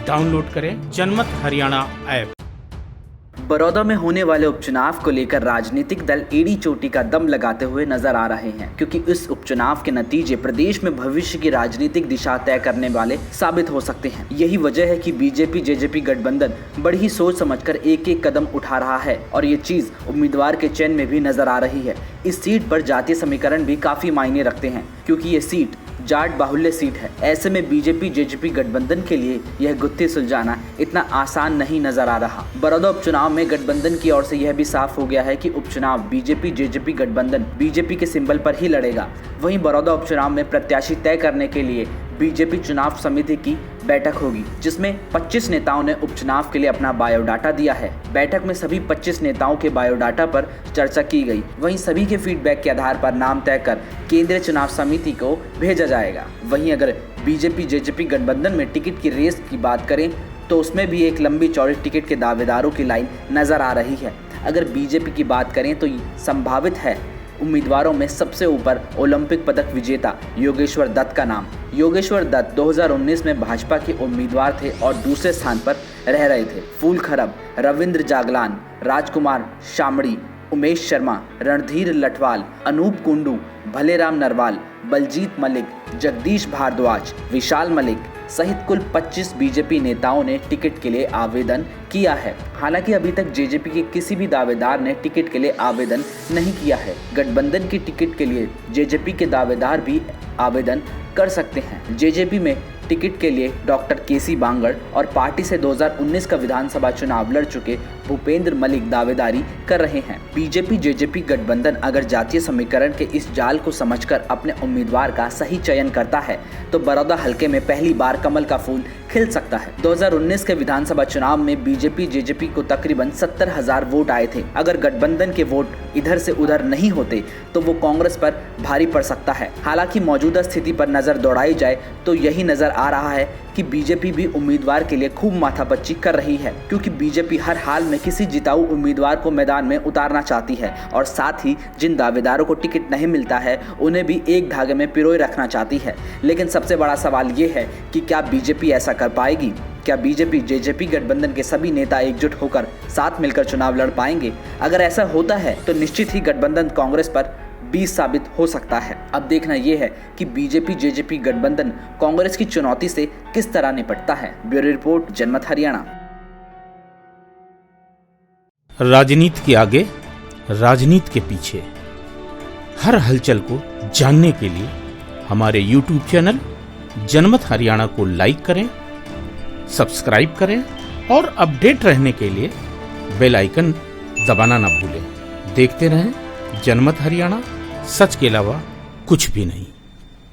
Download करें जनमत Haryana app. Baroda में होने वाले उपचुनाव को लेकर राजनीतिक दल एड़ी चोटी का दम लगाते हुए नजर आ रहे हैं, क्योंकि इस उपचुनाव के नतीजे प्रदेश में भविष्य की राजनीतिक दिशा तय करने वाले साबित हो सकते हैं। यही वजह है कि बीजेपी जेजेपी गठबंधन बड़ी ही सोच समझकर एक एक कदम उठा रहा है और ये चीज उम्मीदवार के चयन में भी नजर आ रही है। इस सीट पर जातीय समीकरण भी काफी मायने रखते हैं, क्योंकि ये सीट जाट बाहुल्य सीट है। ऐसे में बीजेपी जेजेपी गठबंधन के लिए यह गुत्थी सुलझाना इतना आसान नहीं नजर आ रहा। बड़ौदा उपचुनाव में गठबंधन की ओर से यह भी साफ हो गया है कि उपचुनाव बीजेपी जेजेपी गठबंधन बीजेपी के सिंबल पर ही लड़ेगा। वहीं बड़ौदा उपचुनाव में प्रत्याशी तय करने के लिए बीजेपी चुनाव समिति की बैठक होगी, जिसमें 25 नेताओं ने उपचुनाव के लिए अपना बायोडाटा दिया है। बैठक में सभी 25 नेताओं के बायोडाटा पर चर्चा की गई। वहीं सभी के फीडबैक के आधार पर नाम तय कर केंद्रीय चुनाव समिति को भेजा जाएगा। वहीं अगर बीजेपी जेजेपी गठबंधन में टिकट की रेस की बात करें तो उसमें भी एक लंबी चौड़ी टिकट के दावेदारों की लाइन नजर आ रही है। अगर बीजेपी की बात करें तो संभावित है उम्मीदवारों में सबसे ऊपर ओलंपिक पदक विजेता योगेश्वर दत्त का नाम। योगेश्वर दत्त 2019 में भाजपा के उम्मीदवार थे और दूसरे स्थान पर रह रहे थे। फूल खरब, रविंद्र जागलान, राजकुमार शामड़ी, उमेश शर्मा, रणधीर लठवाल, अनूप कुंडू, भलेराम नरवाल, बलजीत मलिक, जगदीश भारद्वाज, विशाल मलिक सहित कुल 25 बीजेपी नेताओं ने टिकट के लिए आवेदन किया है। हालांकि अभी तक जेजेपी के किसी भी दावेदार ने टिकट के लिए आवेदन नहीं किया है। गठबंधन की टिकट के लिए जेजेपी के दावेदार भी आवेदन कर सकते हैं। जेजेपी में टिकट के लिए डॉक्टर केसी बांगड़ और पार्टी से 2019 का विधानसभा चुनाव लड़ चुके भूपेंद्र मलिक दावेदारी कर रहे हैं। बीजेपी जेजेपी गठबंधन अगर जातीय समीकरण के इस जाल को समझकर अपने उम्मीदवार का सही चयन करता है तो बड़ौदा हलके में पहली बार कमल का फूल खिल सकता है। 2019 के विधानसभा चुनाव में बीजेपी जेजेपी को तकरीबन 70,000 वोट आए थे। अगर गठबंधन के वोट इधर से उधर नहीं होते तो वो कांग्रेस पर भारी पड़ सकता है। हालांकि मौजूदा स्थिति पर नजर दौड़ाई जाए तो यही नजर आ रहा है कि बीजेपी भी उम्मीदवार के लिए खूब माथापच्ची कर रही है, क्योंकि बीजेपी हर हाल में किसी जिताऊ उम्मीदवार को मैदान में उतारना चाहती है और साथ ही जिन दावेदारों को टिकट नहीं मिलता है उन्हें भी एक धागे में पिरोए रखना चाहती है। लेकिन सबसे बड़ा सवाल ये है कि क्या बीजेपी ऐसा कर पाएगी? क्या बीजेपी जेजेपी गठबंधन के सभी नेता एकजुट होकर साथ मिलकर चुनाव लड़ पाएंगे? अगर ऐसा होता है तो निश्चित ही गठबंधन कांग्रेस पर 20 साबित हो सकता है। अब देखना यह है कि बीजेपी जेजेपी गठबंधन कांग्रेस की चुनौती से किस तरह निपटता है। ब्यूरो रिपोर्ट, जनमत हरियाणा। राजनीति के आगे, राजनीति के पीछे, हर हलचल को जानने के लिए हमारे YouTube चैनल जनमत हरियाणा को लाइक करें, सब्सक्राइब करें और अपडेट रहने के लिए बेल आइकन दबाना ना भूलें। देखते रहें जनमत हरियाणा, सच के अलावा कुछ भी नहीं।